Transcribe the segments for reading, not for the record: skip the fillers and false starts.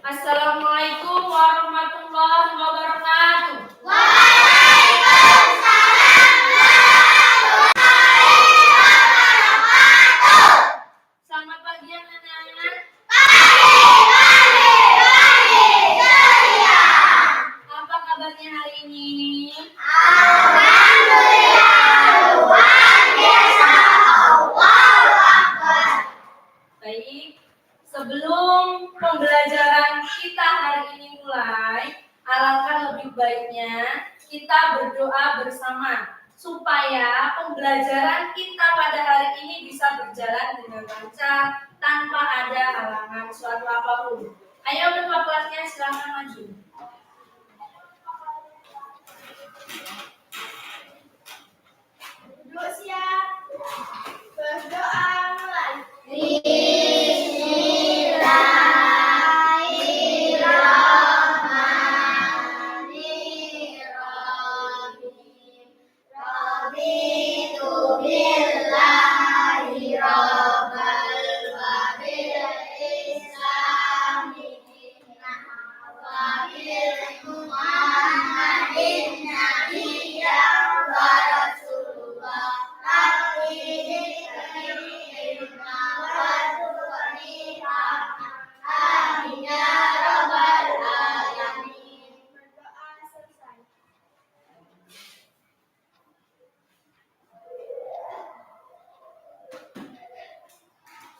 Assalamualaikum warahmatullahi wabarakatuh. Selamat pagi anak-anak. Apa kabarnya hari ini? Baik, sebelum pembelajaran kita hari ini mulai, alangkah lebih baiknya kita berdoa bersama supaya pembelajaran kita pada hari ini bisa berjalan dengan lancar tanpa ada halangan suatu apapun. Ayo ketua kelasnya silakan maju. Duduk siap. Berdoa mulai.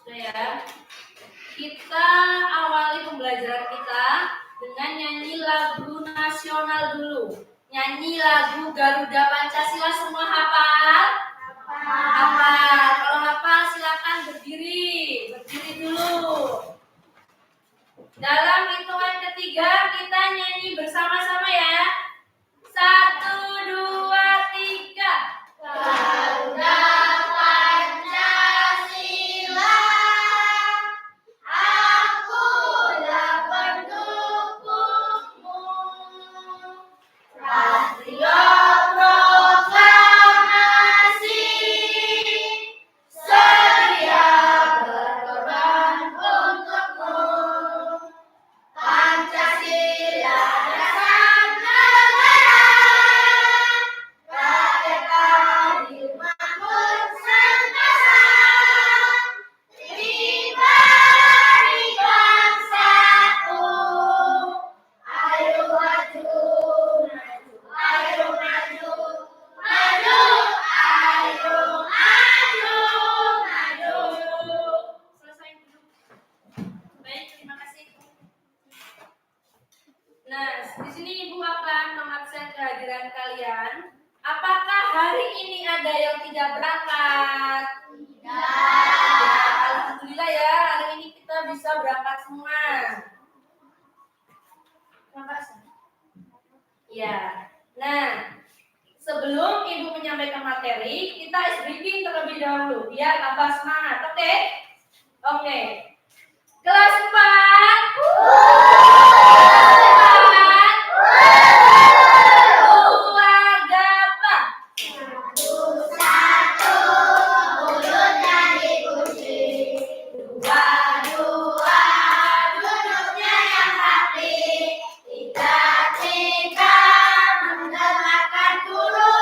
Ya, kita awali pembelajaran kita dengan nyanyi lagu nasional dulu. Nyanyi lagu Garuda Pancasila, semua hafal? Hafal. Kalau hafal silakan berdiri dulu. Dalam hitungan ketiga kita nyanyi bersama-sama ya. 1, 2, 3. Garuda Pancasila, akulah pendukungmu. Patriot proklamasi, sedia berkorban untukmu. Pancasila dasar negara, rakyat adil makmur sentosa, pribadi bangsaku. Ayo maju, ayo maju, maju, ayo maju. Selesai dulu. Baik, terima kasih. Nah, di sini Ibu akan mengabsen kehadiran kalian. Apakah hari ini ada yang tidak berangkat? Ya, alhamdulillah ya, hari ini kita bisa berangkat semua. Ya. Nah, sebelum Ibu menyampaikan materi, kita ice breaking terlebih dahulu biar tambah semangat. Oke? Oke. Kelas 4. Keluarga apa? Satu, mulutnya dikunci. Dua, duduknya yang rapi. Tiga, mendengarkan guru.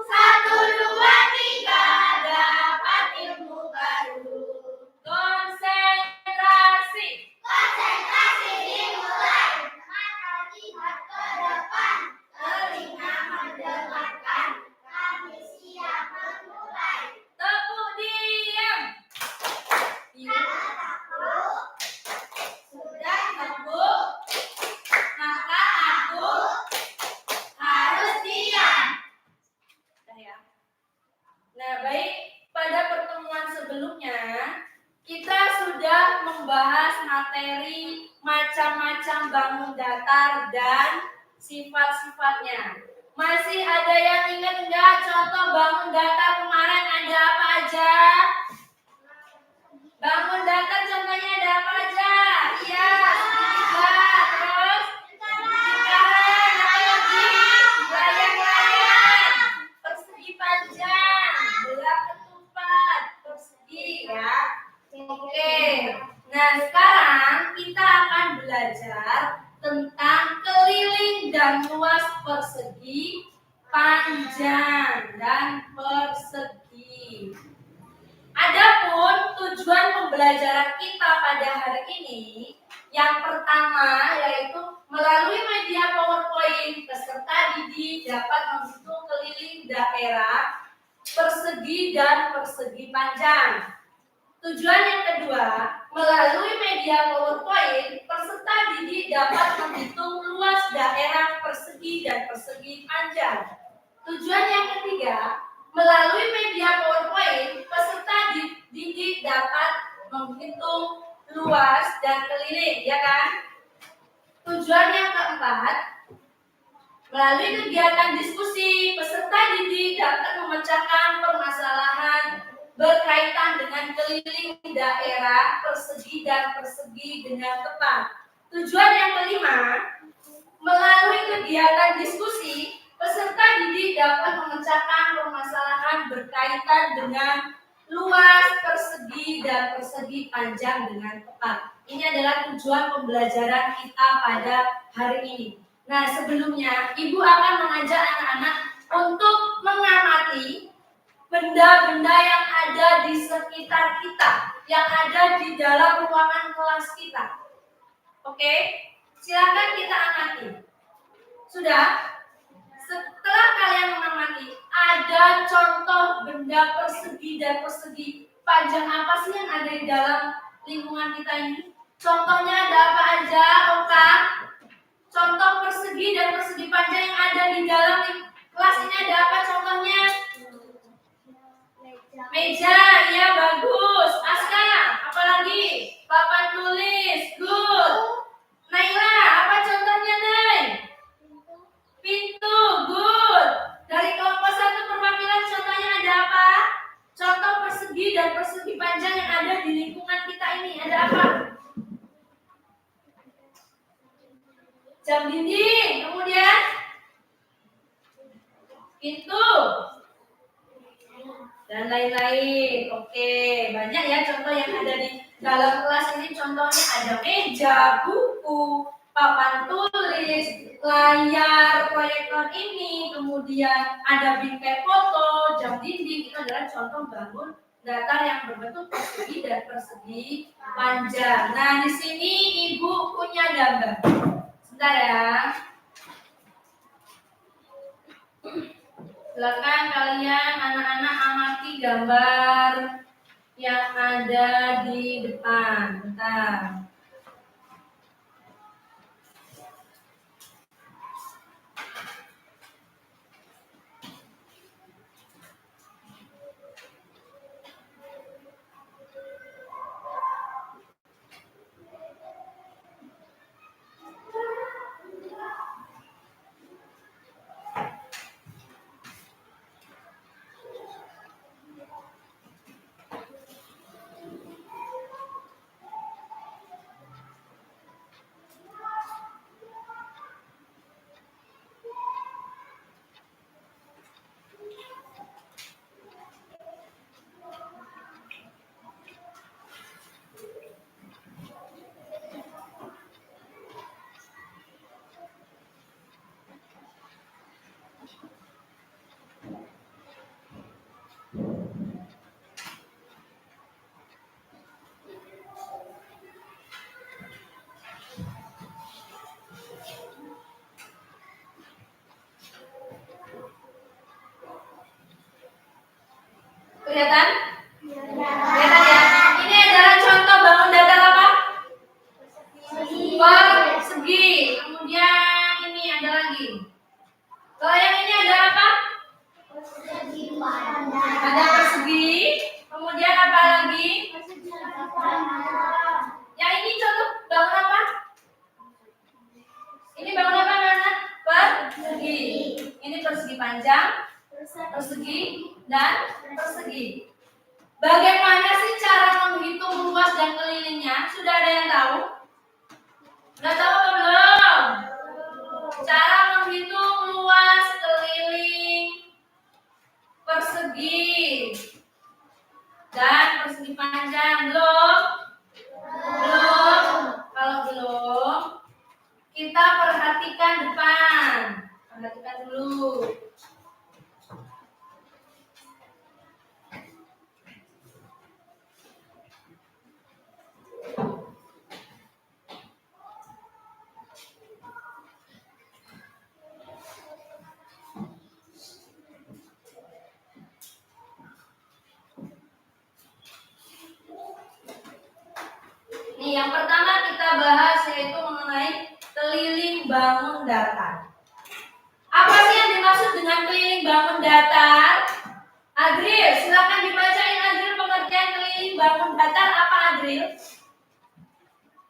1, 2, 3, dapat ilmu baru. Konsentrasi. Konsentrasi dimulai. Mata lihat ke depan. Telinga mendengarkan. Kami siap memulai. Tepuk diam. Karena takut, sudah Tepuk. maka aku harus diam. Udah ya. Nah, baik, pada pertemuan sebelumnya kita sudah membahas materi macam-macam bangun datar dan sifat-sifatnya. Masih ada yang ingat enggak contoh bangun datar kemarin ada apa aja? Bangun datar contohnya ada apa aja? Iya, segitiga, terus lingkaran, apa lagi? Layang-layang, persegi panjang, belah ketupat, persegi ya. Oke. Nah, sekarang kita akan belajar tentang keliling dan luas persegi, panjang dan persegi. Adapun tujuan pembelajaran kita pada hari ini, yang pertama yaitu melalui media PowerPoint, peserta didik dapat menghitung keliling daerah, persegi dan persegi panjang. Tujuan yang kedua, melalui media PowerPoint, peserta didik dapat menghitung luas daerah, persegi dan persegi panjang. Tujuan yang ketiga, melalui media PowerPoint, peserta didik dapat menghitung luas dan keliling, ya kan? Tujuan yang keempat, melalui kegiatan diskusi, peserta didik dapat memecahkan permasalahan berkaitan dengan keliling daerah, persegi dan persegi dengan tepat. Tujuan yang kelima, melalui kegiatan diskusi, peserta didik dapat memecahkan permasalahan berkaitan dengan luas, persegi, dan persegi panjang dengan tepat. Ini adalah tujuan pembelajaran kita pada hari ini. Nah, sebelumnya Ibu akan mengajak anak-anak untuk mengamati benda-benda yang ada di sekitar kita, yang ada di dalam ruangan kelas kita. Oke, silakan kita amati. Sudah? Setelah kalian mengamati, ada contoh benda persegi dan persegi panjang apa sih yang ada di dalam lingkungan kita ini? Contohnya ada apa aja, Oka? Contoh persegi dan persegi panjang yang ada di dalam kelas ini ada apa contohnya? Meja, ya bagus. Aska, apa lagi? Papan tulis, good. Naila, apa contohnya, Nay? Pintu, good. Dari kelompok 1 perwakilan contohnya ada apa? Contoh persegi dan persegi panjang yang ada di lingkungan kita ini ada apa? Jam dinding, kemudian pintu dan lain-lain. Oke, banyak ya contoh yang ada di dalam kelas ini. Contohnya ada meja, buku, papan tulis, layar proyektor ini, kemudian ada bingkai foto, jam dinding. Itu adalah contoh bangun datar yang berbentuk persegi dan persegi panjang. Nah, di sini Ibu punya gambar. Sebentar ya. Silakan kalian anak-anak amati gambar yang ada di depan. Bentar. Kelihatan? Kelihatan ya? Ini adalah contoh bangun datar apa? Persegi. Kemudian ini ada lagi. Kalau yang ini ada apa? Ada persegi. Kemudian apa lagi? Yang ini contoh bangun apa? Ini bangun apa, anak? Persegi. Ini persegi panjang, persegi dan persegi. Bagaimana sih cara menghitung luas dan kelilingnya? Sudah ada yang tahu? Sudah tahu apa belum? Cara menghitung luas, keliling, persegi dan persegi panjang belum? Yang pertama kita bahas yaitu mengenai keliling bangun datar. Apa sih yang dimaksud dengan keliling bangun datar? Adril, silakan dibacain Adril pengertian keliling bangun datar apa Adril?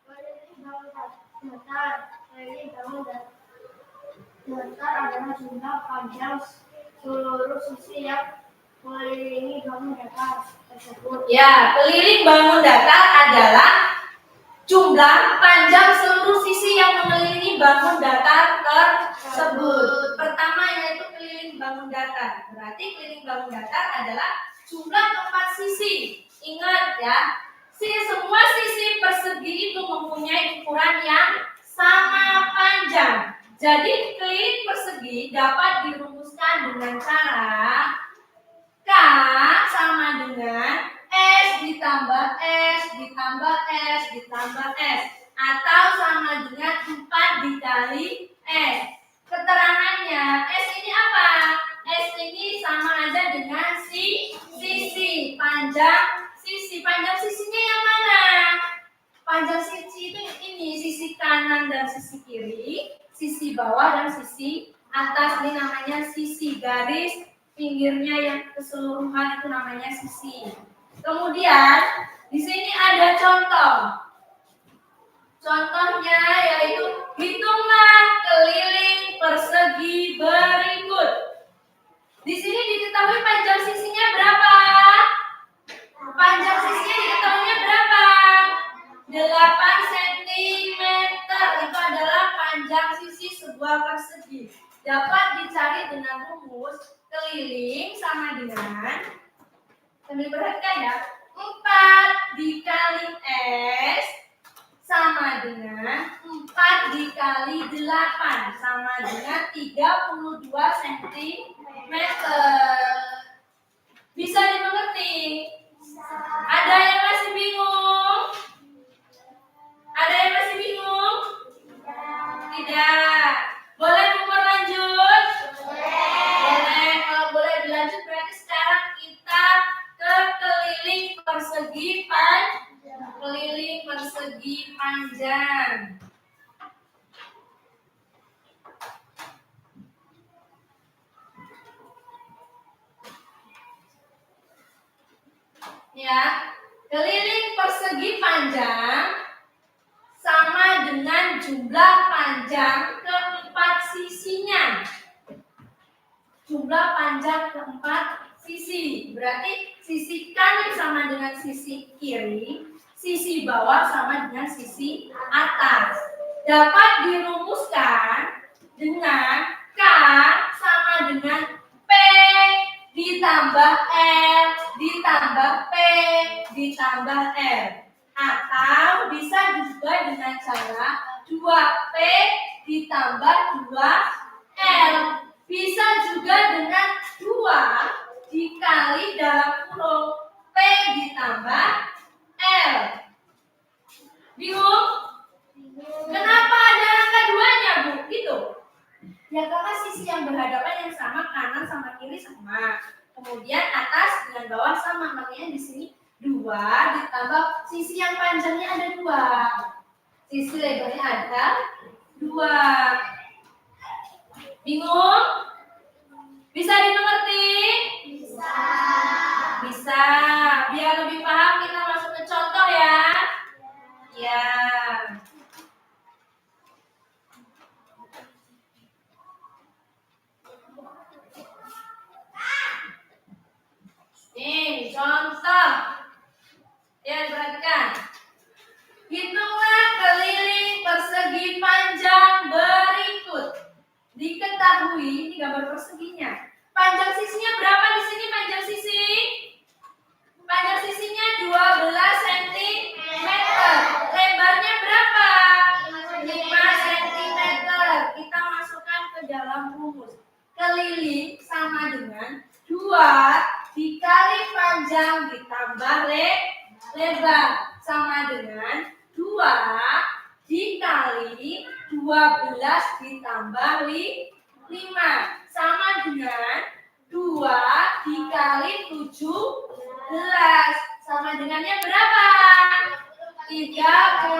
Keliling bangun datar. Keliling bangun datar adalah jumlah panjang seluruh sisi yang mengelilingi bangun datar tersebut. Ya, keliling bangun datar adalah jumlah panjang seluruh sisi yang mengelilingi bangun datar tersebut. Pertama yaitu keliling bangun datar. Berarti keliling bangun datar adalah jumlah tempat sisi. Ingat ya, semua sisi persegi itu mempunyai ukuran yang sama panjang. Jadi keliling persegi dapat dirumuskan dengan cara K sama dengan S ditambah S ditambah S ditambah S, atau sama dengan 4 dikali S. Keterangannya S ini apa? S ini sama aja dengan sisi. Panjang sisi. Panjang sisinya yang mana? Panjang sisi itu ini, sisi kanan dan sisi kiri, sisi bawah dan sisi atas. Ini namanya sisi. Garis pinggirnya yang keseluruhan itu namanya sisi. Kemudian di sini ada contoh. Contohnya yaitu hitunglah keliling persegi berikut. Di sini diketahui panjang sisinya berapa? Panjang sisinya diketahuinya berapa? 8 cm. Itu adalah panjang sisi sebuah persegi. Dapat dicari dengan rumus keliling sama dengan, sambil perhatikan ya, 4 dikali S sama dengan 4 dikali 8 sama dengan 32 cm. Bisa dimengerti? Ada yang masih bingung? Ada yang masih bingung? Tidak. Boleh umur lanjut? Boleh. Kalau boleh dilanjut berarti sekarang kita ke keliling persegi panjang. Ya, keliling persegi panjang sama dengan jumlah panjang keempat sisinya. Jumlah panjang keempat sisi. Berarti sisi kanan sama dengan sisi kiri, sisi bawah sama dengan sisi atas. Dapat dirumuskan dengan K sama dengan P ditambah L ditambah P ditambah L. Atau bisa juga dengan cara 2P ditambah 2L. Bisa juga dengan 2 dikali dalam kurung P ditambah L. Bingung? Kenapa ada angka 2-nya, Bu? Gitu. Ya karena sisi yang berhadapan yang sama, kanan sama kiri sama. Kemudian atas dengan bawah sama. Makanya di sini 2 ditambah sisi yang panjangnya ada 2. Sisi lebarnya ada 2. Bingung? Bisa dimengerti? Bisa. Bisa. Biar lebih paham kita masuk ke contoh ya. Ya. Nih, contoh. Ya, perhatikan. Hitunglah keliling persegi panjang berikut. Diketahui, ini gambar perseginya. Panjang sisinya berapa di sini panjang sisi? Panjang sisinya 12 cm. Lebarnya berapa? 5 cm. Kita masukkan ke dalam rumus. Keliling sama dengan 2 dikali panjang ditambah lebar sama dengan 2 dikali 12 ditambah 5 sama dengan 2 dikali 17 sama dengannya berapa? 36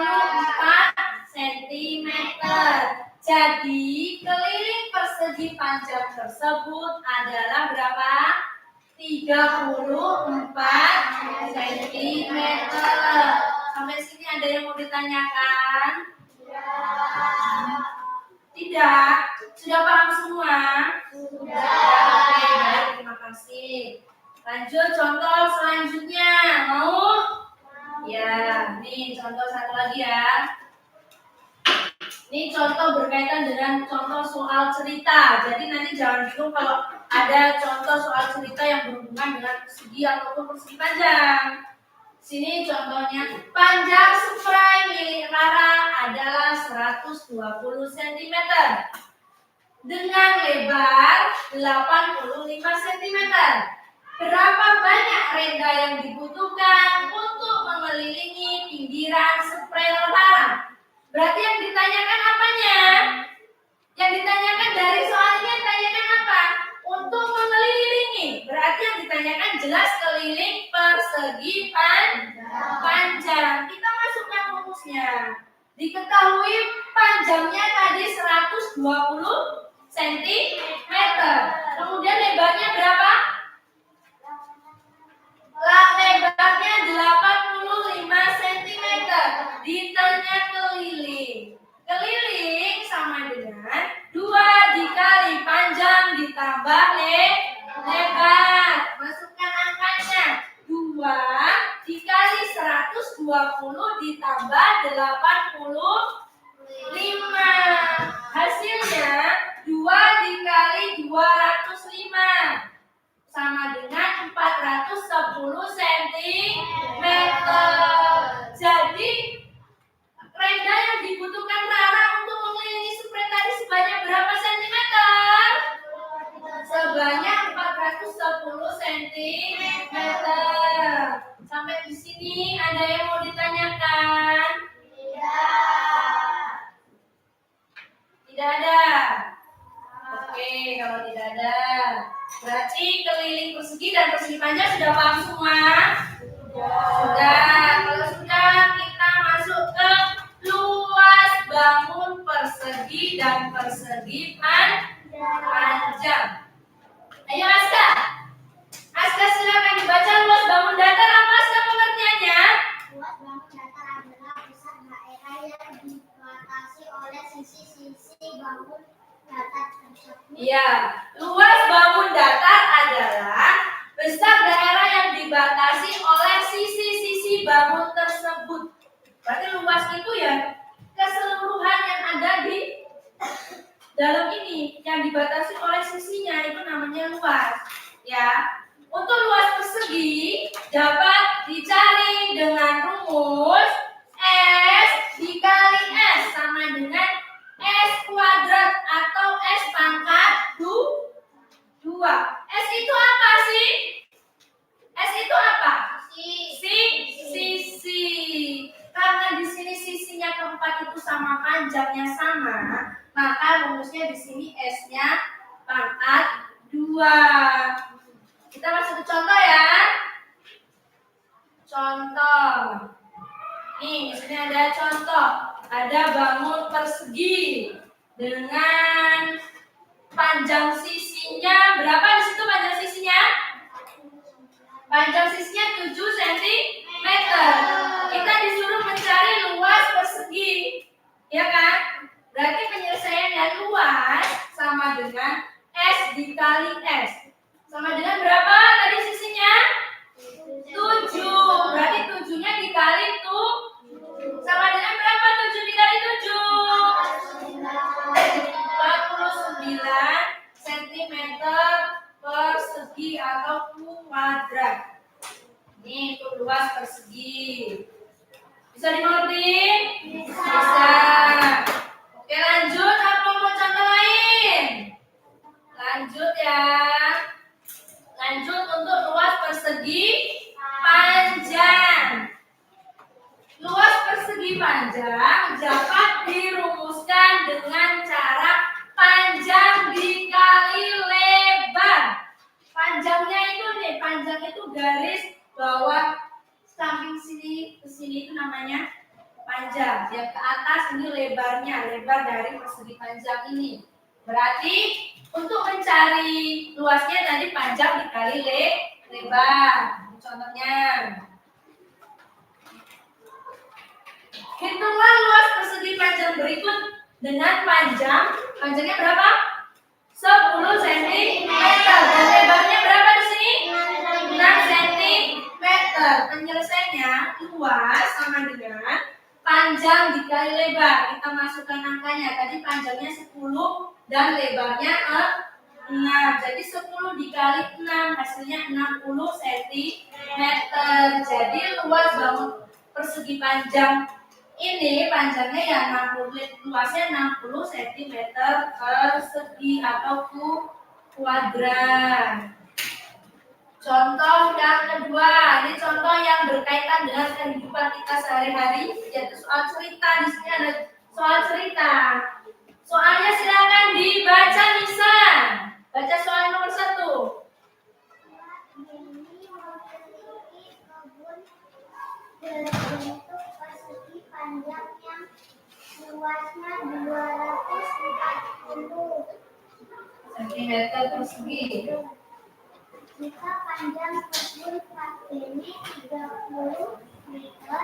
Jadi keliling persegi panjang tersebut adalah berapa? 34 cm. Sampai sini ada yang mau ditanyakan? Tidak? Sudah paham semua? Oke, baik, terima kasih. Lanjut contoh selanjutnya. Mau? Ya, nih contoh satu lagi ya. Ini contoh berkaitan dengan contoh soal cerita. Jadi nanti jangan bingung kalau ada contoh soal cerita yang berhubungan dengan persegi ataupun persegi panjang. Sini contohnya, panjang spray milik Rara adalah 120 cm dengan lebar 85 cm. Berapa banyak renda yang dibutuhkan untuk mengelilingi pinggiran spray Rara? Berarti yang ditanyakan apanya? Yang ditanyakan dari soal ini yang ditanyakan apa? Untuk mengelilingi. Berarti yang ditanyakan jelas keliling persegi panjang. Kita masukkan rumusnya. Diketahui panjangnya tadi 120 cm. Kemudian lebarnya berapa? Lebarnya 85 cm. Ditanya keliling. Keliling sama dengan 2 dikali panjang ditambah lebar. Masukkan angkanya. 2 dikali 120 ditambah 85. Hasilnya 2 dikali 205 sama dengan 410 cm. Jadi renda yang dibutuhkan Rara untuk mengelilingi spray tadi sebanyak berapa centimeter? Sebanyak 410 cm. Sampai di sini ada yang mau ditanyakan? Tidak ada. Oke, kalau tidak ada, berarti keliling persegi dan persegi panjang sudah paham semua? Sudah. Kalau sudah, kita masuk ke luas bangun persegi dan persegi panjang. Ayo Aska. Aska silakan dibaca luas bangun datar. Apa Aska pengertiannya? Luas bangun datar adalah pusat daerah yang dibatasi oleh sisi-sisi bangun datar tersebut. Iya, luas bangun datar adalah besar daerah yang dibatasi oleh sisi-sisi bangun tersebut. Berarti luas itu ya keseluruhan yang ada di dalam ini, yang dibatasi oleh sisinya itu namanya luas. Ya, untuk luas persegi dapat dicari dengan rumus S dikali S sama dengan S kuadrat atau S pangkat 2. S itu apa sih? S itu apa? Sisi. Karena di sini sisinya keempat itu sama, panjangnya sama, maka rumusnya di sini S-nya pangkat 2. Kita masuk ke contoh ya. Contoh. Nih, di sini ada contoh. Ada bangun persegi dengan panjang sisinya berapa di situ panjang sisinya? Panjang sisinya 7 cm. Kita disuruh mencari luas persegi. Ya kan? Berarti penyelesaiannya luas sama dengan S dikali S. Sama dengan berapa tadi sisinya? 7. Berarti 7-nya dikali tuh sama dengan berapa 7 dikali 7? 49 cm persegi atau kuadrat. Ini untuk luas persegi. Bisa dimengerti? Bisa. Oke, lanjut. Apa mau contoh lain? Lanjut ya. Lanjut untuk luas persegi panjang. Luas persegi panjang dapat dirumuskan dengan cara panjang dikali lebar. Panjangnya itu nih, panjang itu garis bawah samping sini ke sini itu namanya panjang. Yang ke atas ini lebarnya, lebar dari persegi panjang ini. Berarti untuk mencari luasnya tadi panjang dikali lebar. Contohnya, hitunglah luas persegi panjang berikut dengan panjangnya berapa? 10 cm dan lebarnya berapa di sini? 6 cm. Penyelesaiannya luas sama dengan panjang dikali lebar. Kita masukkan angkanya. Tadi panjangnya 10 dan lebarnya 6. Jadi 10 dikali 6 hasilnya 60 cm. Jadi luas bangun persegi panjang ini panjangnya ya 60, luasnya 60 cm persegi atau kuadrat. Contoh yang kedua, ini contoh yang berkaitan dengan kehidupan kita sehari-hari, yaitu soal cerita. Di sini ada soal cerita. Soalnya silakan dibaca, Nisa. Baca soal nomor 1. Berbentuk persegi panjang yang luasnya 240 cm persegi. Jika panjang kebun Pak Beni 30 meter,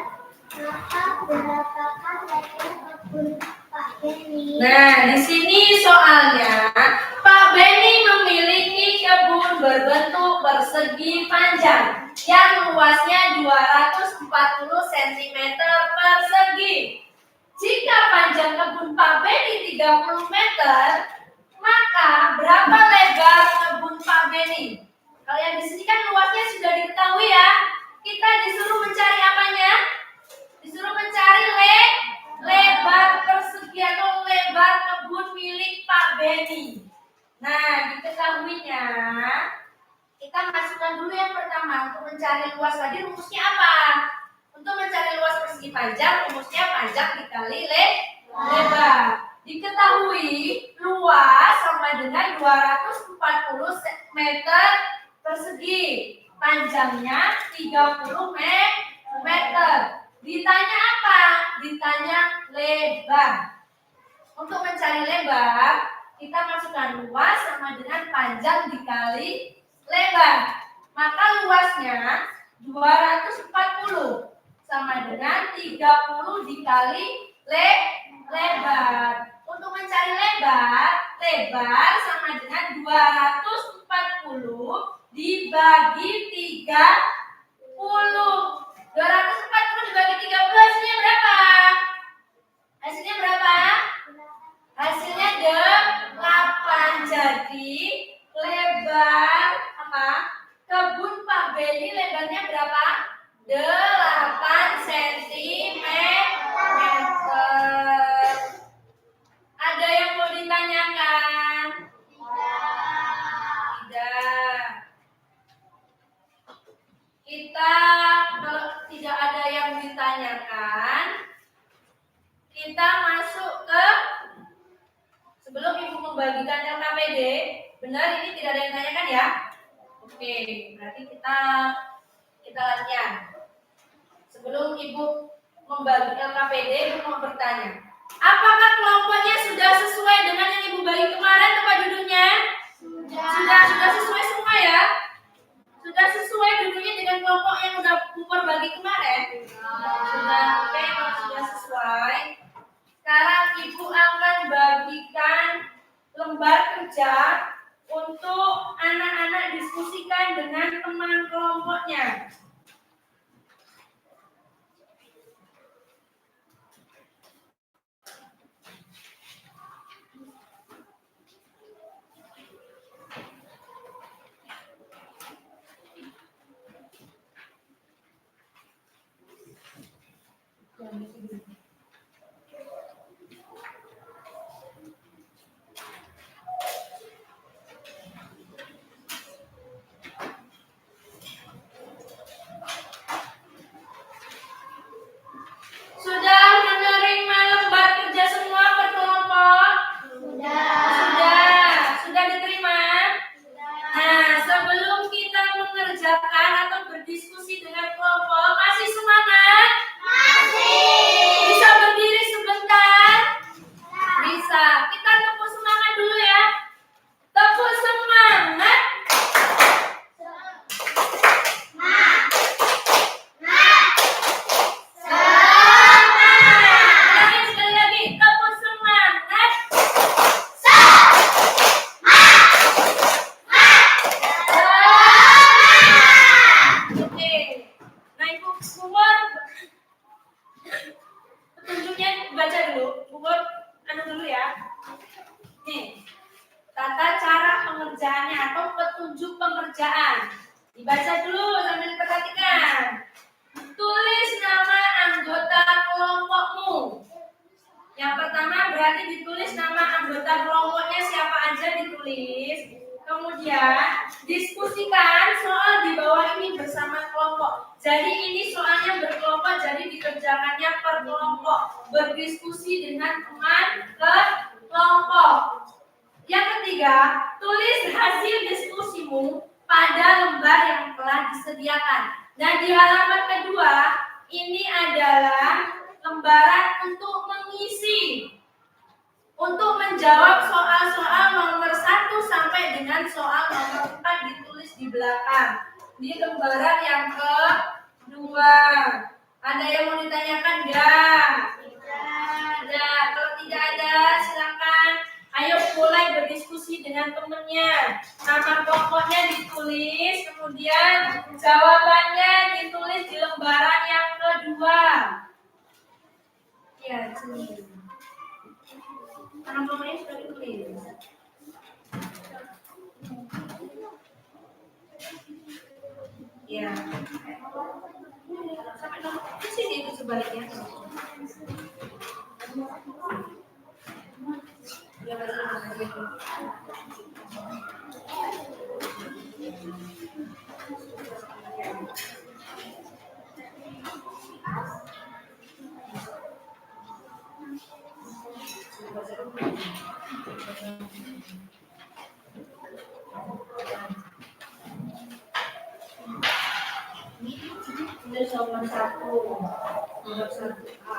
maka berapakah lebar kebun Pak Beni? Nah, di sini soalnya Pak Beni memiliki kebun berbentuk persegi panjang yang luasnya 240 cm persegi. Jika panjang kebun Pak Beni 30 meter, maka berapa lebar kebun Pak Beni? Kalau yang di sini kan luasnya sudah diketahui ya. Kita disuruh mencari apanya? Disuruh mencari lebar persegi atau lebar kebun milik Pak Beni. Nah, diketahuinya kita masukkan dulu yang pertama untuk mencari luas tadi rumusnya apa? Untuk mencari luas persegi panjang rumusnya panjang dikali lebar. Diketahui luas sama dengan 240 meter persegi, panjangnya 30 meter. Ditanya apa? Ditanya lebar. Untuk mencari lebar, kita masukkan luas sama dengan panjang dikali lebar. Maka luasnya 240 sama dengan 30 dikali lebar. Untuk mencari lebar sama dengan 240 dibagi 30. 240 dibagi 30 hasilnya berapa? Hasilnya berapa? Hasilnya 8. Jadi lebar apa? Kebun Pak Beni lebarnya berapa? 8 cm. Ada yang mau ditanyakan? Tidak. Kita kalau tidak ada yang ditanyakan, kita masuk ke sebelum Ibu membagikan LKPD. Benar ini tidak ada yang ditanyakan ya? Oke, berarti kita latihan. Sebelum Ibu membagi LKPD, Ibu mau bertanya. Apakah kelompoknya sudah sesuai dengan yang Ibu bagi kemarin tempat duduknya? Sudah sesuai semua ya? Sudah sesuai duduknya dengan kelompok yang udah Ibu bagi kemarin? Sudah, oke, kalau sudah sesuai. Sekarang Ibu akan bagikan lembar kerja untuk anak-anak diskusikan dengan teman kelompoknya. Sudah menerima lembar kerja semua per kelompok? Sudah diterima? Nah, sebelum kita mengerjakan atau berdiskusi dengan kelompok, masih semangat? Masih. baca dulu. Bubur dulu ya. Nih, tata cara pengerjaannya atau petunjuk pengerjaan. Dibaca dulu sambil diperhatikan. Tulis nama anggota kelompokmu. Yang pertama berarti ditulis nama anggota kelompoknya siapa aja ditulis. Kemudian diskusikan soal di bawah ini bersama kelompok. Jadi ini soalnya berkelompok, jadi dikerjakannya per kelompok. Berdiskusi dengan teman ke kelompok. Yang ketiga, tulis hasil diskusimu pada lembar yang telah disediakan. Nah, di halaman kedua, ini adalah lembaran untuk mengisi. Untuk menjawab soal-soal nomor 1 sampai dengan soal nomor 4 ditulis di belakang. Di lembaran yang kedua. Ada yang mau ditanyakan enggak? Tidak. Kalau tidak ada, silakan. Ayo mulai berdiskusi dengan temennya. Nama kelompoknya ditulis, kemudian jawabannya ditulis di lembaran yang kedua. Ya, sini. Nama kelompoknya sudah ditulis. Ya. Sampai nomor itu sini itu sebaliknya. Ya, ini nomor 1 A.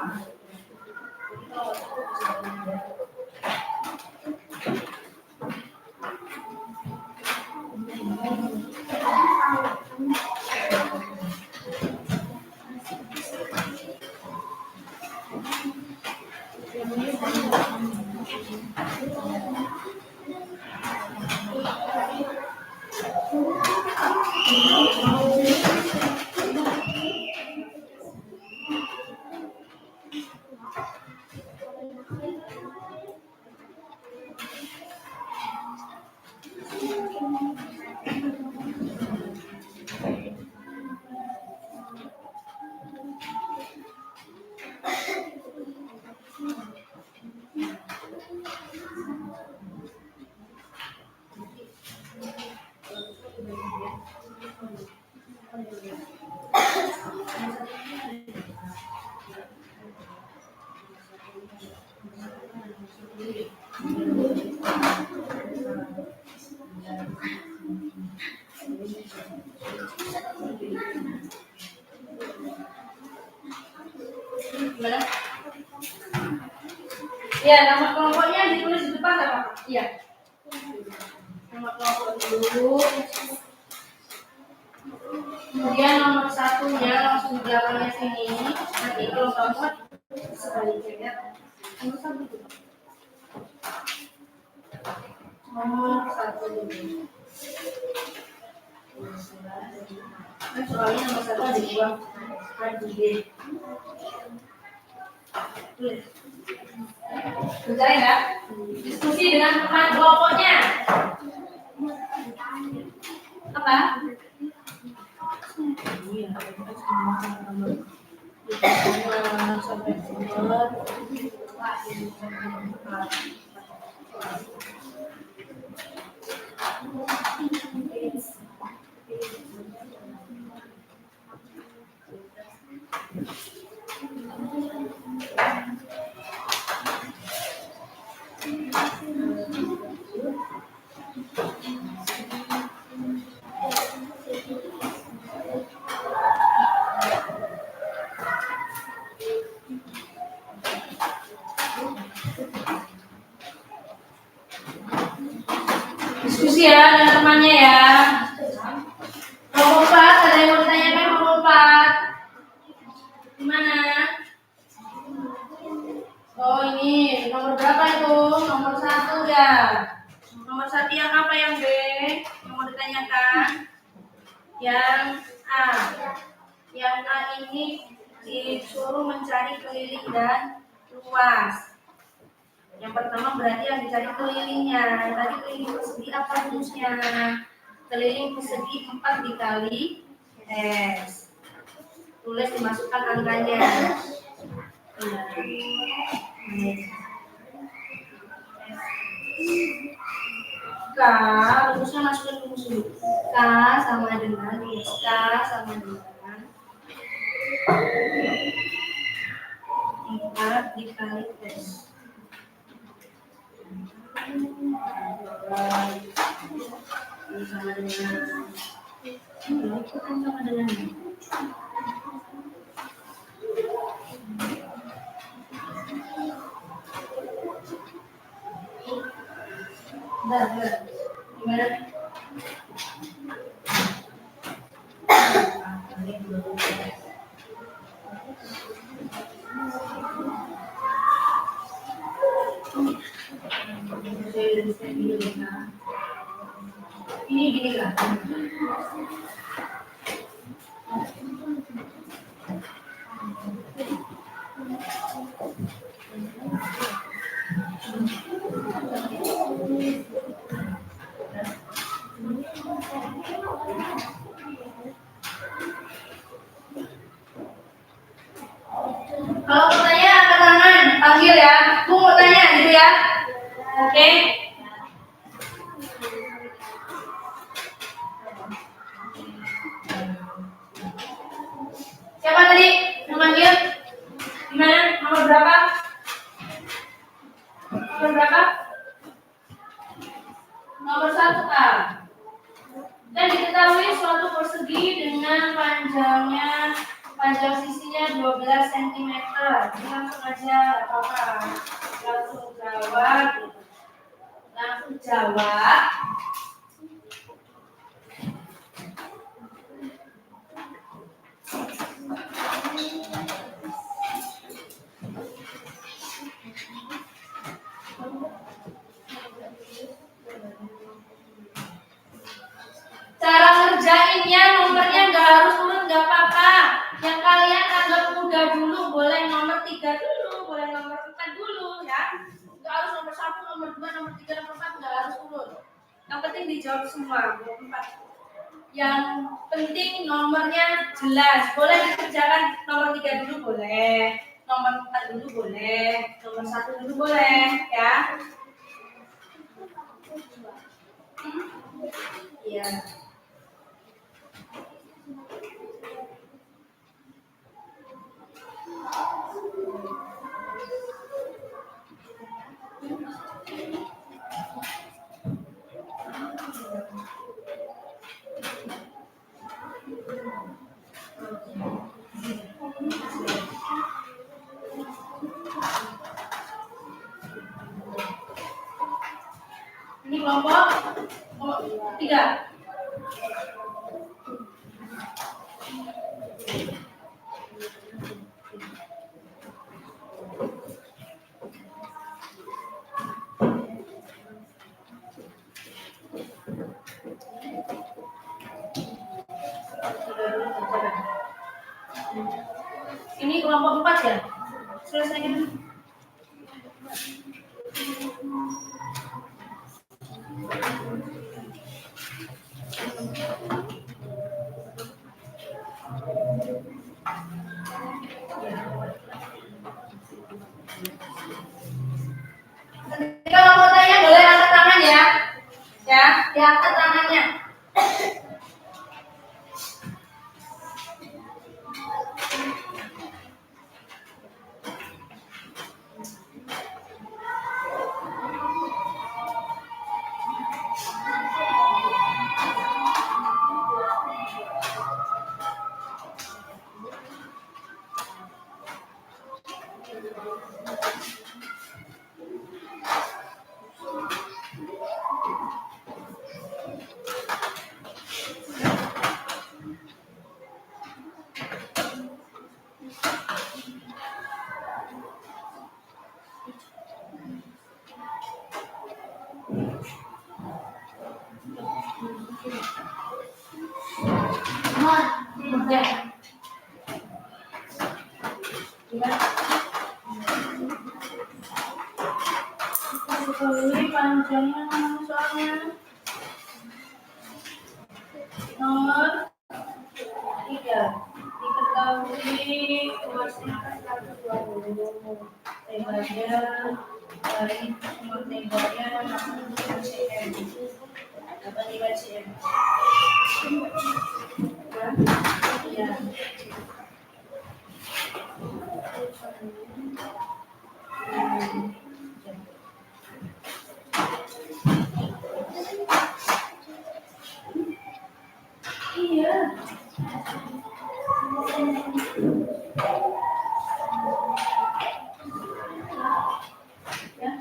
Gimana? Ya, nama kelompoknya ditulis di depan apa? Iya. Nama kelompok dulu. Kemudian nomor 1-nya langsung di belakangnya sini. Nanti kalau kamu sebaliknya. Nomor 1 dulu. Nomor 1 dulu. Nah, soalnya nomor 1 ada 2. Ada 2. Tulis. Bentar ya. Diskusi dengan teman kelompoknya. Apa? Diskusi ya dengan temannya ya. Nomor 4, ada yang mau ditanyakan nomor 4? Gimana? Oh ini, nomor berapa itu? Nomor 1 ya. Nomor 1 yang apa yang B? Yang mau ditanyakan? Yang A. Yang A ini disuruh mencari keliling dan luas. Yang pertama berarti yang dicari kelilingnya. Tadi keliling persegi apa rumusnya? Keliling persegi 4 dikali S. Tulis, dimasukkan angkanya. K, rumusnya masukin rumus dulu. K sama dengan K sama dengan 4 dikali S. Ini sama dengan ini kan sama dengan ini. Bentar. Gimana? Ini gini kan? Kalau mau tanya angkat tangan, panggil ya. Bu mau tanya gitu ya. Oke. Siapa tadi yang manggil? Gimana? Nomor berapa? Nomor berapa? Nomor 1 Kak. Dan diketahui suatu persegi dengan panjang sisinya 12 cm. Jadi langsung aja, apa-apa. Langsung jawab. Cara ngerjainnya nomornya nggak harus urut, nggak apa-apa. Yang kalian anggap mudah dulu, boleh nomor 3 dulu, boleh nomor 4 dulu ya. Nggak harus nomor 1, nomor 2, nomor 3, nomor 4, nggak harus urut. Yang penting dijawab semua, 24. Yang penting nomornya jelas. Boleh dikerjakan nomor 3 dulu boleh, nomor 4 dulu boleh, nomor 1 dulu boleh ya. Iya. Ini kelompok 3. Ini kelompok 4 ya? Selesai dulu. Ketika mau tanya boleh angkat tangan ya. Ya, diangkat tangannya. Ya. panjangnya soalnya. Nomor 3. Diketahui luasnya 120 lebarnya dari sumber lebarnya 60 cm. 85 cm. Ya. Iya. Ya.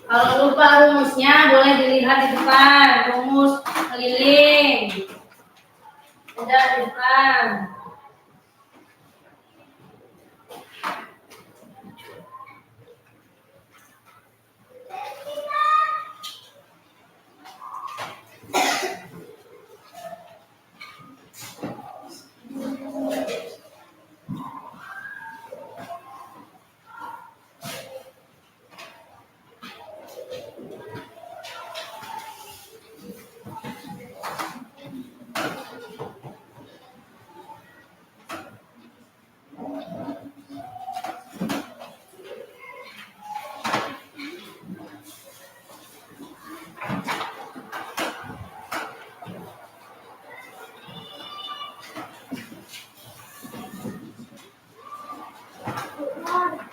Kalau lupa rumusnya boleh dilihat di depan, rumus keliling. Ada di depan.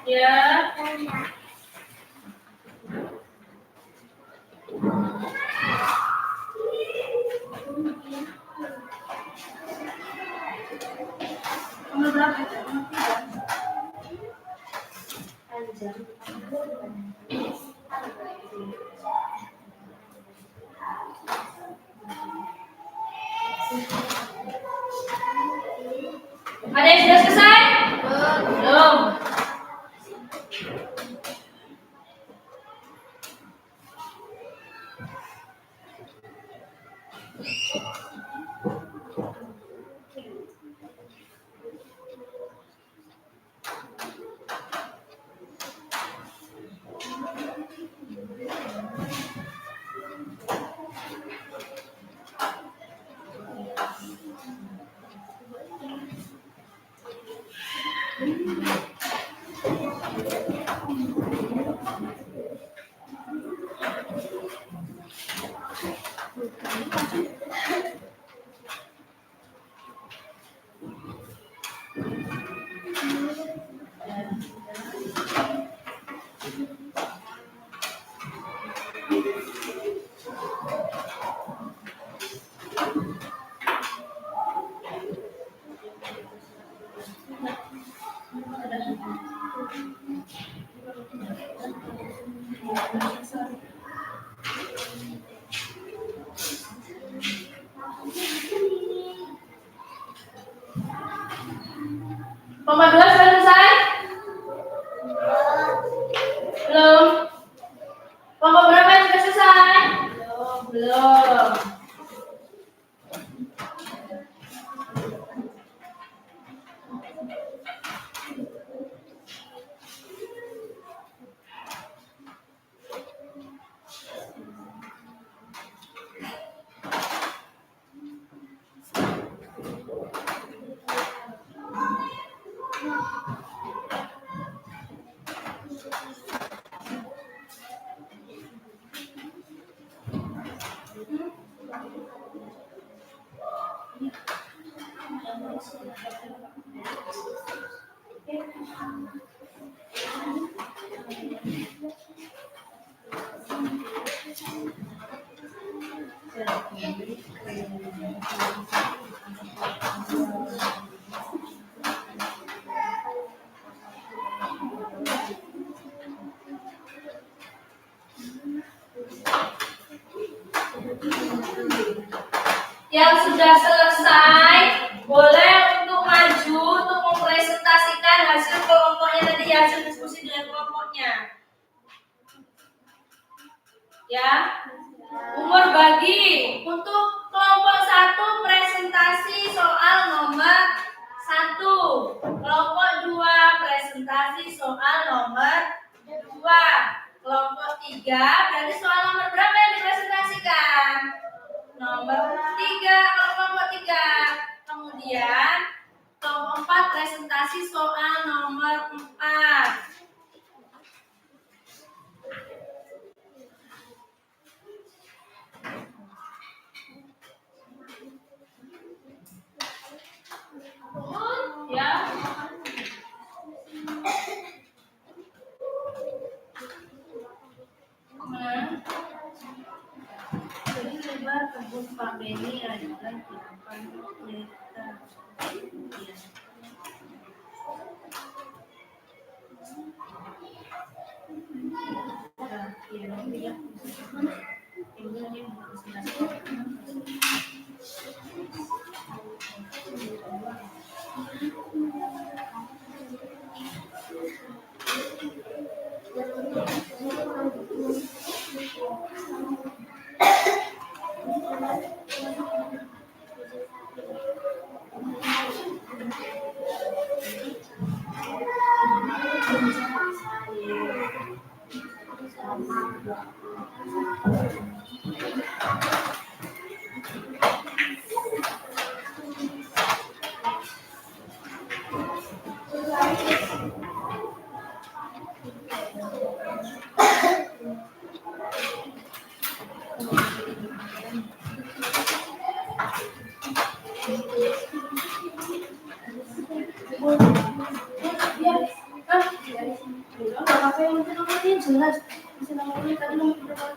Ya. Nomor berapa itu? Panjang. Ada yang sudah selesai? Belum. Nomor 2 sudah selesai? Belum. Nomor berapa yang sudah selesai? Belum. Yang sudah selesai boleh untuk maju untuk mempresentasikan hasil kelompoknya tadi, hasil diskusi dengan kelompoknya. Ya, umur bagi untuk kelompok 1 presentasi soal nomor 2. Kelompok 3 berarti soal nomor berapa yang dipresentasikan? Nomor 3, kelompok 3. Kemudian kelompok 4 presentasi soal nomor 4. Ya. Jadi lebar kebun Pak Beni adalah 8 meter. Ya. Jelas, bisa nomornya tadi nomor berapa?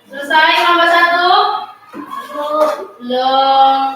Selesai nomor 1? Belum.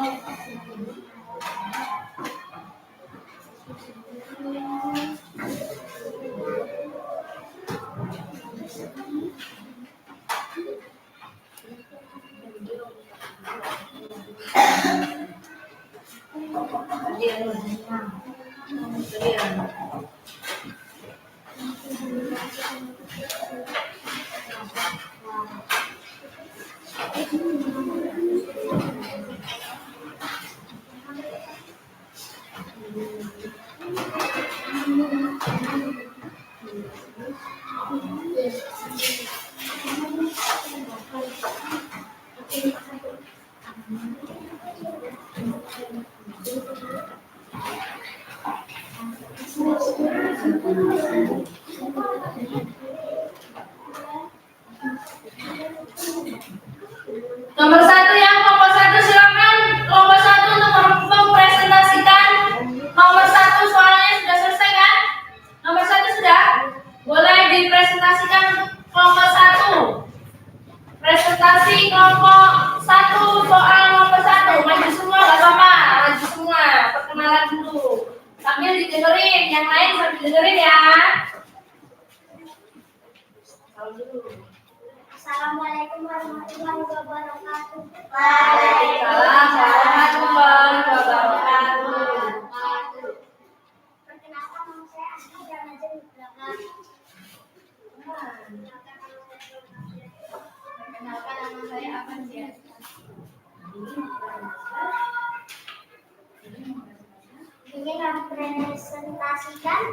Nomor 1 ya, kelompok 1 silakan. Kelompok 1 untuk mempresentasikan. Nomor 1 soalnya sudah selesai kan? Nomor 1 sudah? Boleh dipresentasikan untuk kelompok 1. Presentasi kelompok 1 soal nomor 1. Maju semua gak apa-apa, maju semua. Perkenalan dulu. Sambil didengerin, yang lain sambil dengerin ya. Assalamualaikum warahmatullahi wabarakatuh. Waalaikumsalam warahmatullahi wabarakatuh. Perkenalkan, nama saya Asma dan Najib di belakang. Perkenalkan, nama saya Avansia. Ingin mempresentasikan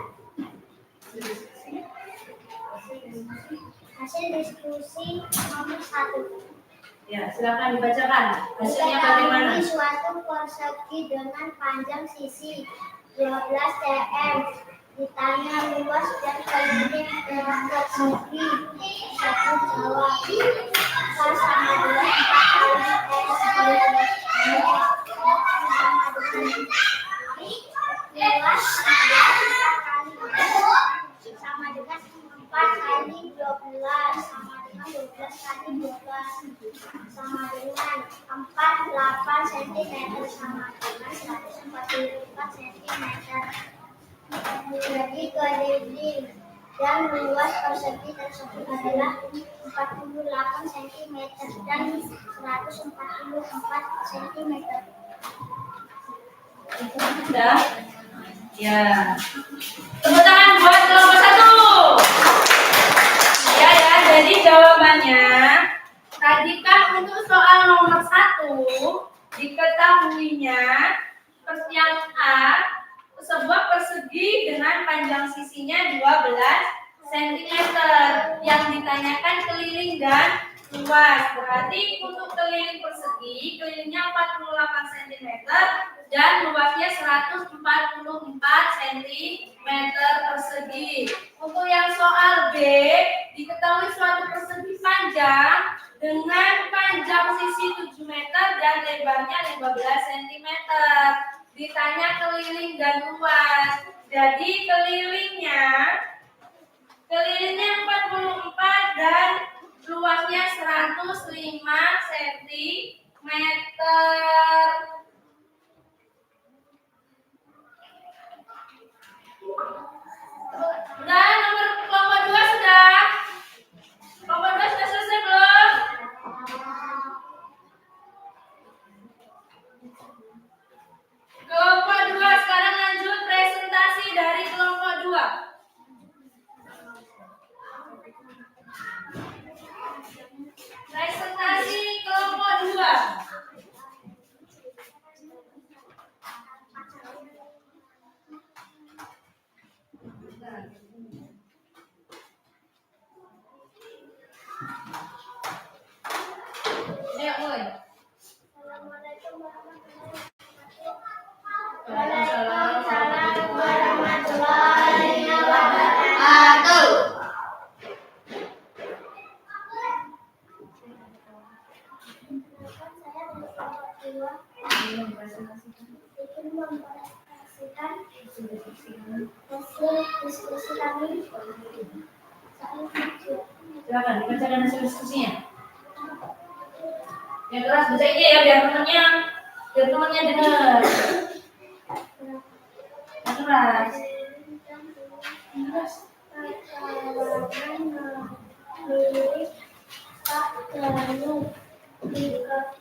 Hasil diskusi nomor 1. Ya, silakan dibacakan. Hasilnya bagaimana? Diketahui suatu persegi dengan panjang sisi 12 cm. Ditanya luas dan keliling persegi. Satu jawab. Pas sama dengan 4 kali S sama dengan luas sama dengan 4 kali 12 sama dengan 12 kali 12 sama dengan 48 cm sama dengan 144 cm. Jadi keliling dan luas persegi tersebut adalah 48 cm dan 144 cm. Sudah? Ya. Tepuk tangan buat kelompok 1. Ya, jadi jawabannya tadi kan untuk soal nomor 1 diketahuinya yang A sebuah persegi dengan panjang sisinya 12 cm. Yang ditanyakan keliling dan luas. Berarti untuk keliling persegi, kelilingnya 48 cm dan luasnya 144 cm persegi. Untuk yang soal B, diketahui suatu persegi panjang dengan panjang sisi 7 meter dan lebarnya 15 cm. Ditanya keliling dan luas. Jadi kelilingnya 44 dan luasnya 105 cm. Udah, nomor kelompok 2 sudah? Kelompok 2 sudah selesai belum? Kelompok 2 sekarang lanjut presentasi dari kelompok 2. Presentasi kelompok 2. Ayo mulai. Waalaikumsalam warahmatullahi wabarakatuh. Saya ingin mempresentasikan hasil diskusi kami. Silakan dibacakan hasil diskusinya. Yang keras baca ini ya biar temannya dengar. Yang keras. Milik Pak Danu diketahui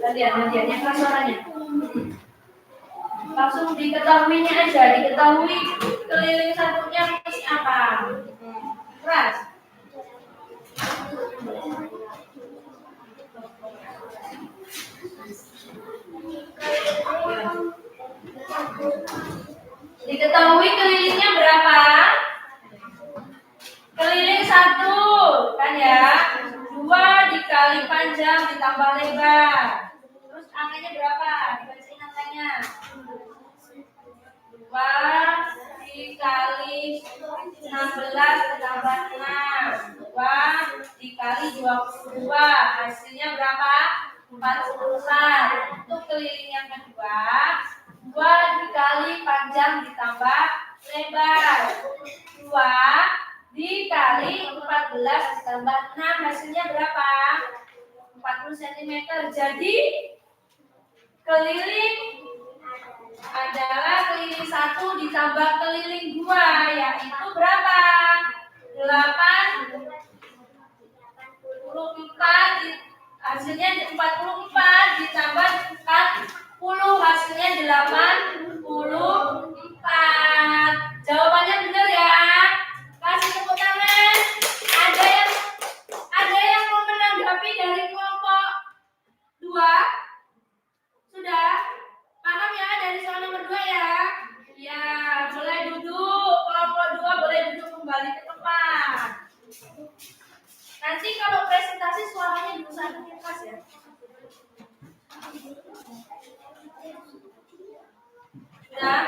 Kalian yang keras suaranya. Langsung diketahuinya aja, diketahui keliling satunya fungsi apa. Keras. Diketahui kelilingnya berapa? Keliling 1, kan ya? 2 dikali panjang ditambah lebar. Terus angkanya berapa? Dibacain angkanya. 2 dikali 16 ditambah 6. 2 dikali 22. Hasilnya berapa? 44. Untuk keliling yang kedua, 2 dikali panjang ditambah lebar. 2 dikali 14 ditambah 6. Hasilnya berapa? 40 cm. Jadi keliling adalah keliling 1 ditambah keliling 2, yaitu berapa? 84. Hasilnya 44 ditambah 40, hasilnya 80. 24. Jawabannya benar ya. Kasih tepuk tangan. Ada yang mau menanggapi dari kelompok 2? Sudah? Paham ya dari soal nomor 2 ya? Ya, boleh duduk. Kelompok 2 boleh duduk kembali ke tempat. Nanti kalau presentasi suaranya diusahakan keras ya. Sudah?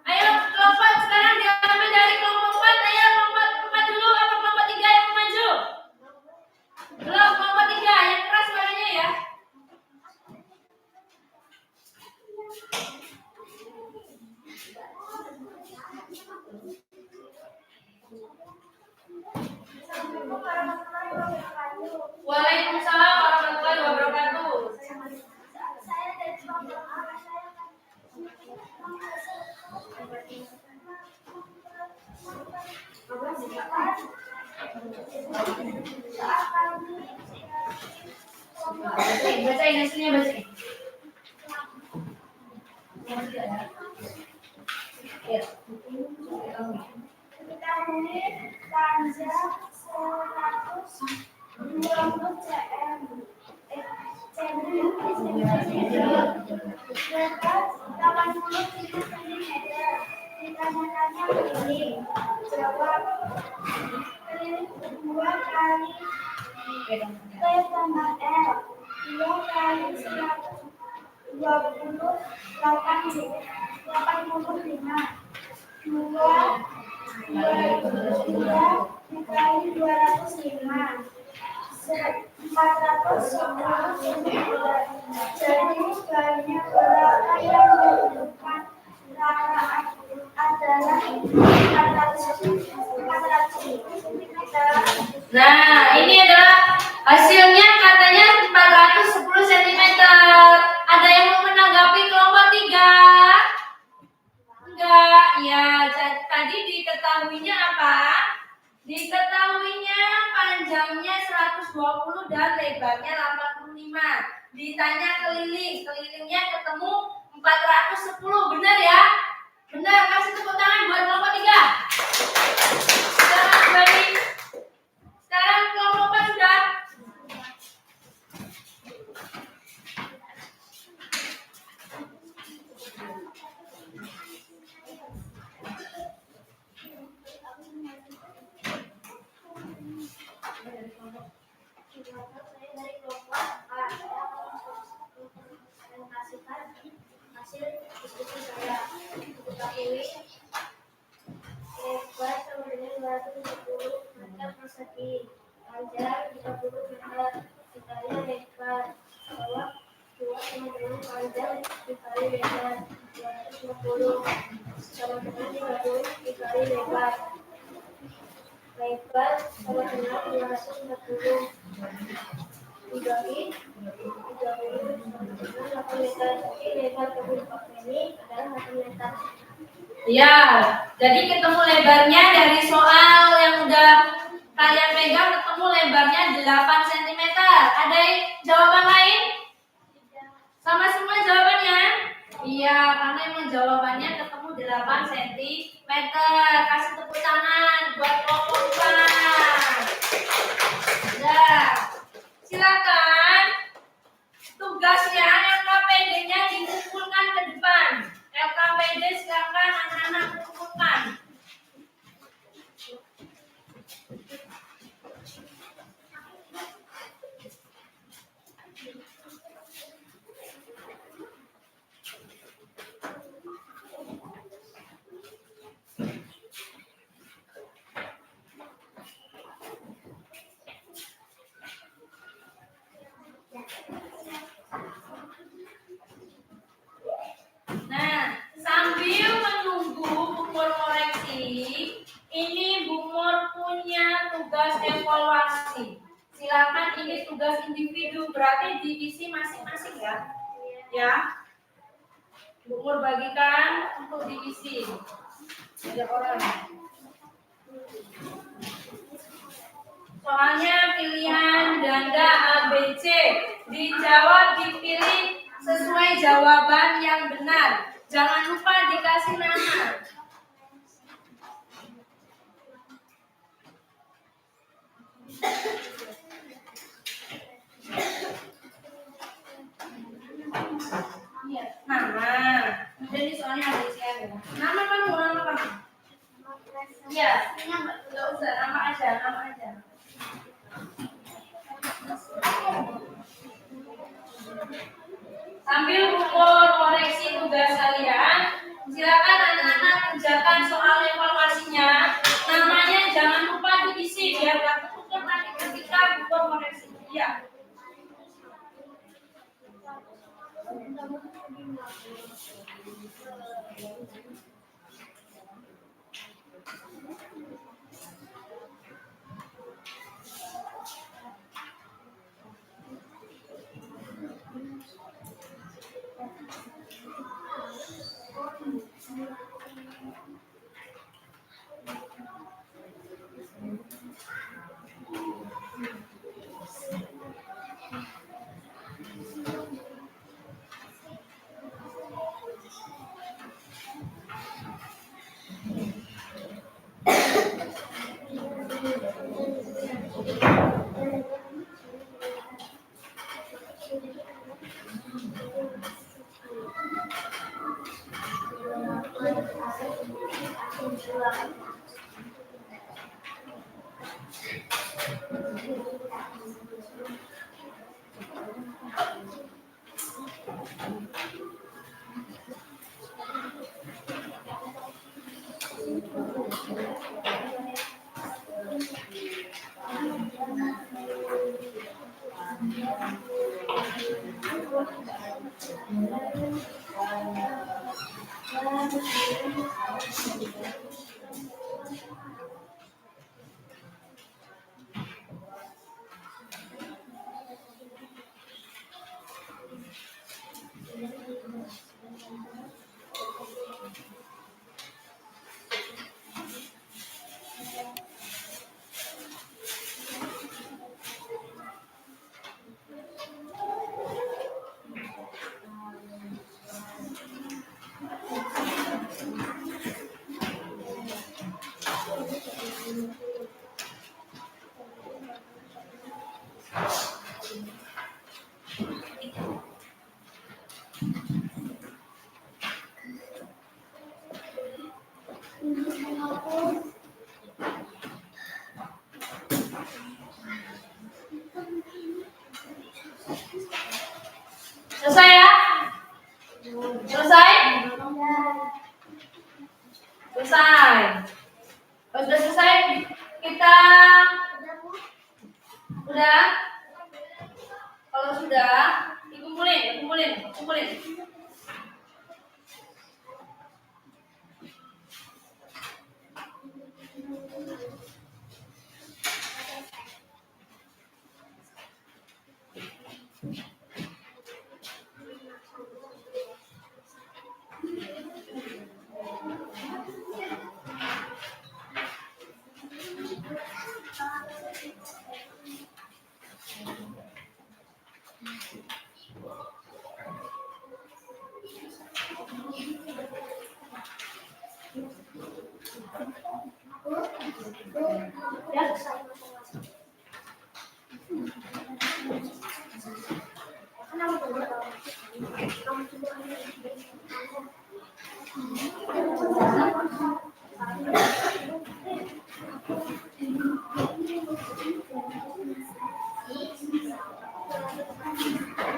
Ayo kelompok sekarang diambil dari kelompok 4. Ayo kelompok 4 dulu apa kelompok 3 yang maju? Belum, kelompok 3 yang keras suaranya ya. Waalaikumsalam warahmatullahi wabarakatuh. Saya dari kelompok A. Bacain hasilnya, bacain. Ya. Diketahui panjang 120 cm. Lebar 85 cm. Ditanya-tanya keliling. Jawab. Keliling 2 kali P tambah L. 2 kali 120 85. 2 dikali 205. 410 cm. Jadi banyak berapa yang dibutuhkan? Adalah 400 cm. Nah, ini adalah hasilnya katanya 410 cm. Ada yang mau menanggapi kelompok 3? Enggak, ya tadi diketahuinya apa? Diketahuinya panjangnya 120 dan lebarnya 85. Ditanya kelilingnya ketemu 410, benar ya? Benar, kasih tepuk tangan buat kelompok 3. Sekarang kembali. Sekarang kelompok 4 sudah. Hasil diskusi saya diketahui lebar sama dengan 270 meter persegi, panjang 30 meter, dikali lebar. Jawab 2 sama dengan panjang dikali lebar 250 sama dengan 30 dikali lebar. Lebar sama dengan 240 dibagi 30 sama dengan 8 meter. Jadi lebar kabel ini adalah 8 meter. Ya, jadi ketemu lebarnya dari soal yang udah kalian pegang, ketemu lebarnya 8 cm. Ada jawaban lain? Sama semua jawabannya? Iya, karena emang jawabannya ketemu 8 cm. Kasih tepuk tangan buat kelompok 4. Nah, silakan tugasnya LKPD-nya dikumpulkan ke depan. LKPD silakan anak-anak kumpulkan. Nah, sambil menunggu Bumur koreksi, ini Bumur punya tugas evaluasi. Silakan, ini tugas individu, berarti diisi masing-masing ya. Ya. Bumur bagikan untuk diisi. Ada orang. Soalnya pilihan ganda A, B, C. Dijawab dipilih sesuai jawaban yang benar. Jangan lupa dikasih nama. Nama. Jadi soalnya ada isian ya. Nama kamu. Iya, nggak usah, nama aja. Sambil ukur koreksi tugas kalian, silakan anak-anak kerjakan soal evaluasinya. Namanya jangan lupa diisi biar nggak ketutup nanti ketika ukur koreksi. Ya. Selesai ya? Selesai? Selesai. Kalau sudah selesai, kita udah. Kalau sudah, dikumpulin.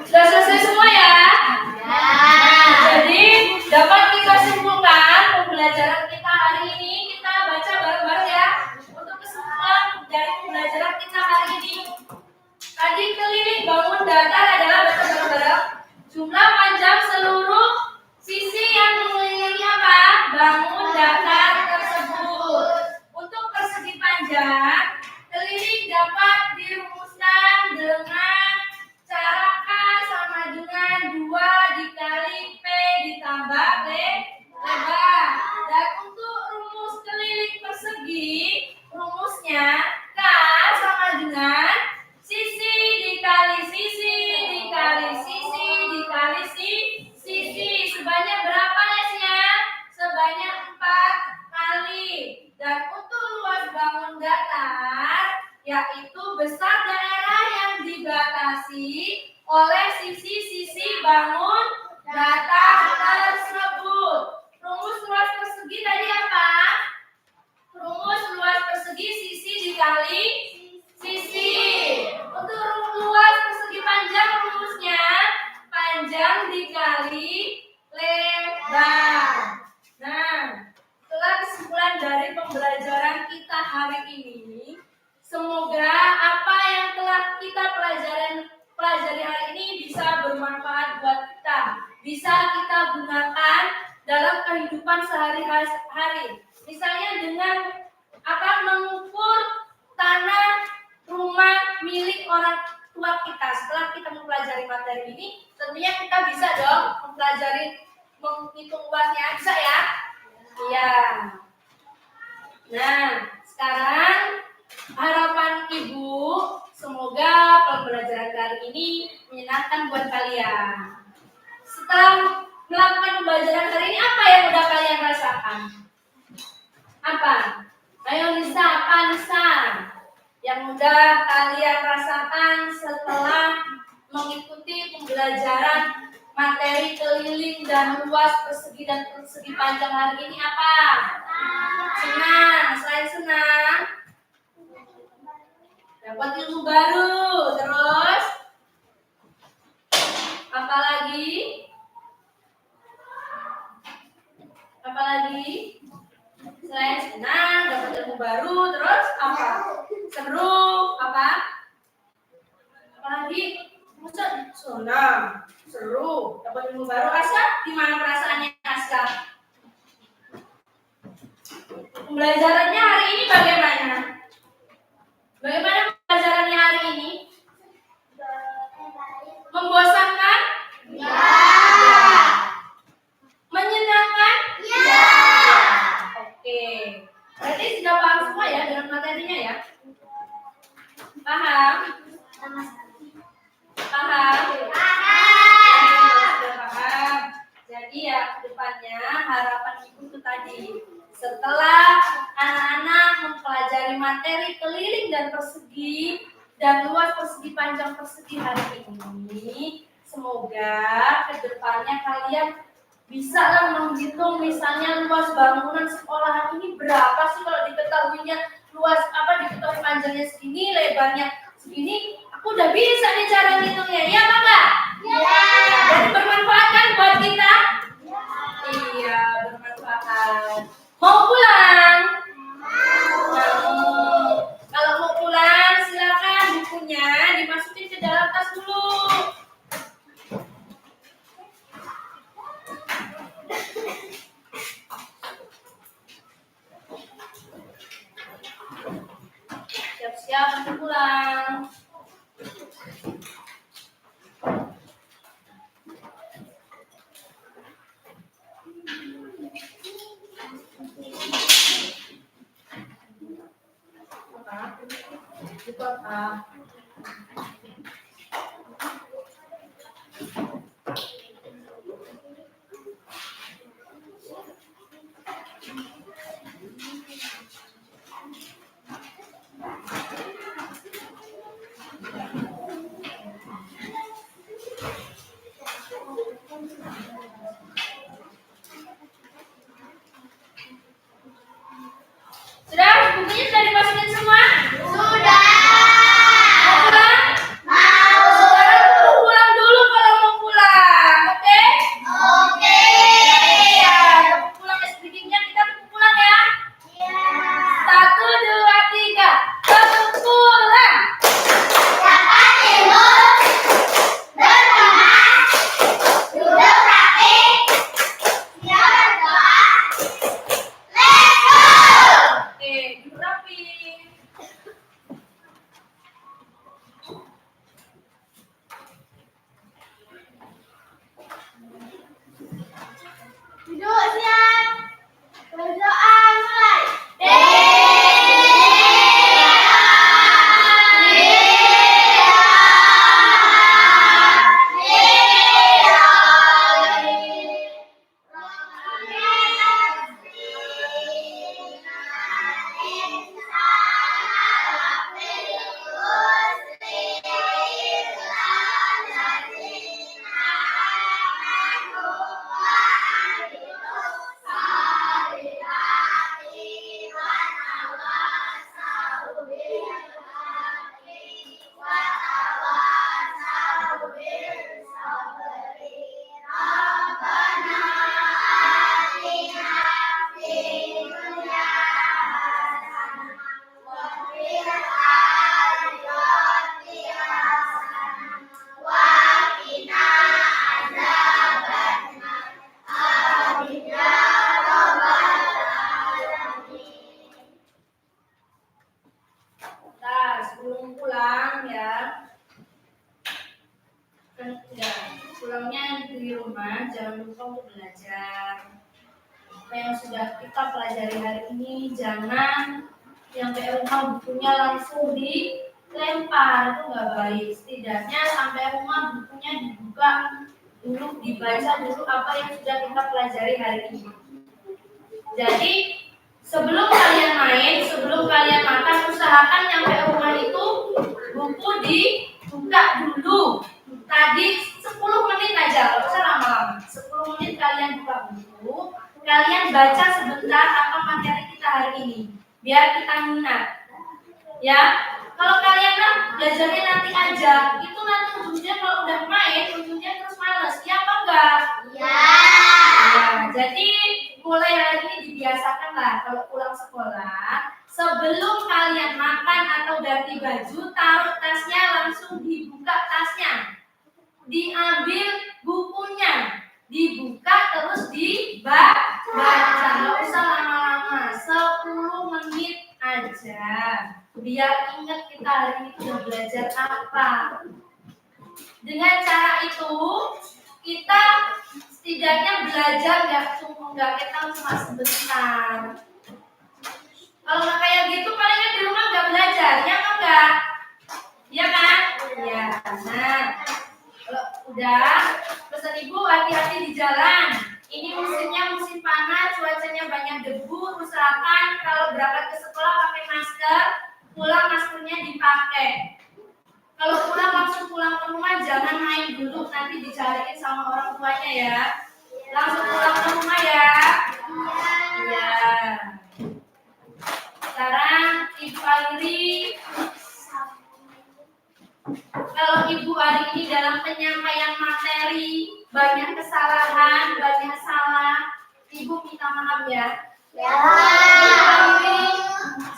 Sudah selesai semua ya? Jadi dapat kita simpulkan pembelajaran kita hari ini, kita baca bareng-bareng ya. Untuk kesimpulan dari pembelajaran kita hari ini, tadi keliling bangun datar adalah baca bareng-bareng. Jumlah panjang seluruh sisi yang mengelilingi apa? Bangun datar tersebut. Untuk persegi panjang, keliling dapat dirumuskan dengan cara K sama dengan 2 dikali P ditambah lebar. Dan untuk rumus keliling persegi, rumusnya K sama dengan sisi dikali sisi dikali sisi dikali sisi Dan untuk luas bangun datar, yaitu besar daerah yang dibatasi oleh sisi-sisi bangun datar tersebut. Rumus luas persegi tadi apa? Rumus luas persegi sisi dikali sisi. Untuk luas persegi panjang rumusnya panjang dikali lebar. Nah, setelah kesimpulan dari pembelajaran kita hari ini, semoga apa yang telah kita pelajari hari ini bisa bermanfaat buat kita, bisa kita gunakan dalam kehidupan sehari-hari. Misalnya dengan mengukur tanah rumah milik orang tua kita. Setelah kita mempelajari materi ini, tentunya kita bisa dong mempelajari menghitung luasnya, bisa ya? Iya. Nah, sekarang harapan Ibu semoga pembelajaran kali ini menyenangkan buat kalian. Setelah melakukan pembelajaran hari ini, apa yang udah kalian rasakan? Apa? Ayo Nisa, apa Nisa? Yang udah kalian rasakan setelah mengikuti pembelajaran materi keliling dan luas persegi dan persegi panjang hari ini apa? Senang. Selain senang, dapat ilmu baru. Terus apa lagi? Apa lagi? Selain senang, dapat ilmu baru. Terus apa? Seru. Apa? Apa lagi? Senang, seru, dapat ilmu baru. Aska, gimana perasaannya Aska? Pembelajarannya hari ini bagaimana? Bagaimana pembelajarannya hari ini? Membosankan? Ya. Menyenangkan? Ya. Oke. Berarti sudah paham semua ya dengan materinya ya? Paham? Paham? Sudah paham. Jadi ya kedepannya harapan Ibu itu tadi, setelah anak-anak mempelajari materi keliling dan persegi dan luas persegi panjang persegi hari ini, semoga kedepannya kalian bisa lah menghitung misalnya luas bangunan sekolah ini berapa sih, kalau diketahuinya luas diketahui panjangnya segini, lebarnya segini, aku udah bisa nih cara ngitungnya, iya apa enggak? Iya. Jadi bermanfaat kan buat kita? Iya, bermanfaat. Mau pulang? Mau. Kalau mau pulang, silakan bukunya dimasukin ke dalam tas dulu. Siap-siap untuk pulang. Sudah? Bukunya sudah dimasukin semua? Sudah. Mau pulang? Mau. Sekarang tunggu pulang dulu kalau mau pulang, oke? Oke. Ya, dapat pulang sedikitnya kita pulang ya? Iya. 1, 2, 3. Dapat pulang. Dapat ilmu, berteman, duduk rapi, siap berdoa. Oke, duduk rapi. Duduk siap. Berdoa mulai. jangan lupa untuk belajar. Apa yang sudah kita pelajari hari ini, jangan sampai rumah bukunya langsung dilempar, itu nggak baik. Setidaknya sampai rumah bukunya dibuka dulu, dibaca dulu apa yang sudah kita pelajari hari ini. Jadi sebelum kalian main, sebelum kalian makan, usahakan nyampe rumah itu buku dibuka dulu. Tadi 10 menit aja, nggak usah lama-lama. 10 menit kalian buka buku, kalian baca sebentar apa materi kita hari ini, biar kita minat. Ya, kalau kalian kan belajarnya nanti aja, itu nanti ujungnya kalau udah main, ujungnya terus males. Ya apa enggak? Ya. Ya, jadi mulai hari ini dibiasakanlah kalau pulang sekolah, sebelum kalian makan atau ganti baju, taruh tasnya, langsung dibuka tasnya. Diambil bukunya, dibuka terus dibaca. Nggak usah lama-lama, 10 menit aja. Biar ingat kita hari ini sudah belajar apa. Dengan cara itu, kita setidaknya belajar nggak kita cuma sebentar. Kalau nggak kayak gitu, palingan di rumah nggak belajar, ya kan enggak? Iya kan? Ya. Nah, kalau udah, pesan ibu hati-hati di jalan. Ini musimnya musim panas, cuacanya banyak debu. Usahakan kalau berangkat ke sekolah pakai masker, pulang maskernya dipakai. Kalau pulang langsung pulang ke rumah, jangan main dulu, nanti dicariin sama orang tuanya ya. Langsung pulang ke rumah ya. Ya. Sekarang Ibu Airi, kalau Ibu hari ini dalam penyampaian materi banyak kesalahan, banyak salah, Ibu minta maaf ya. Ya. Ibu Airi,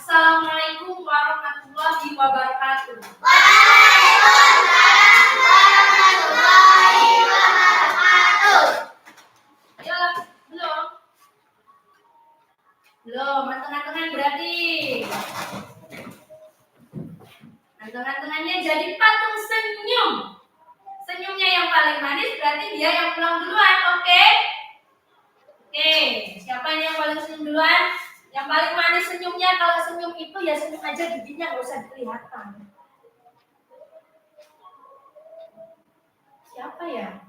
Assalamualaikum warahmatullahi wabarakatuh. Waalaikumsalam warahmatullahi wabarakatuh. Ya, belum? Belum, anteng-antengan berarti. Anteng-antengannya jadi patung senyum. Senyumnya yang paling manis berarti dia yang pulang duluan, oke? Oke, siapa ini yang paling senyum duluan? Yang paling manis senyumnya, kalau senyum itu ya senyum aja giginya nggak usah kelihatan. Siapa ya?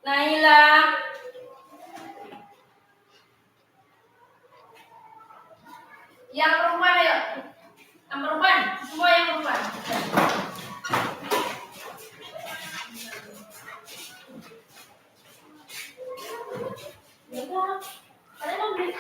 Naila. Yang perempuan ayo. Yang perempuan, semua yang perempuan. Ya udah, kalian mau beli?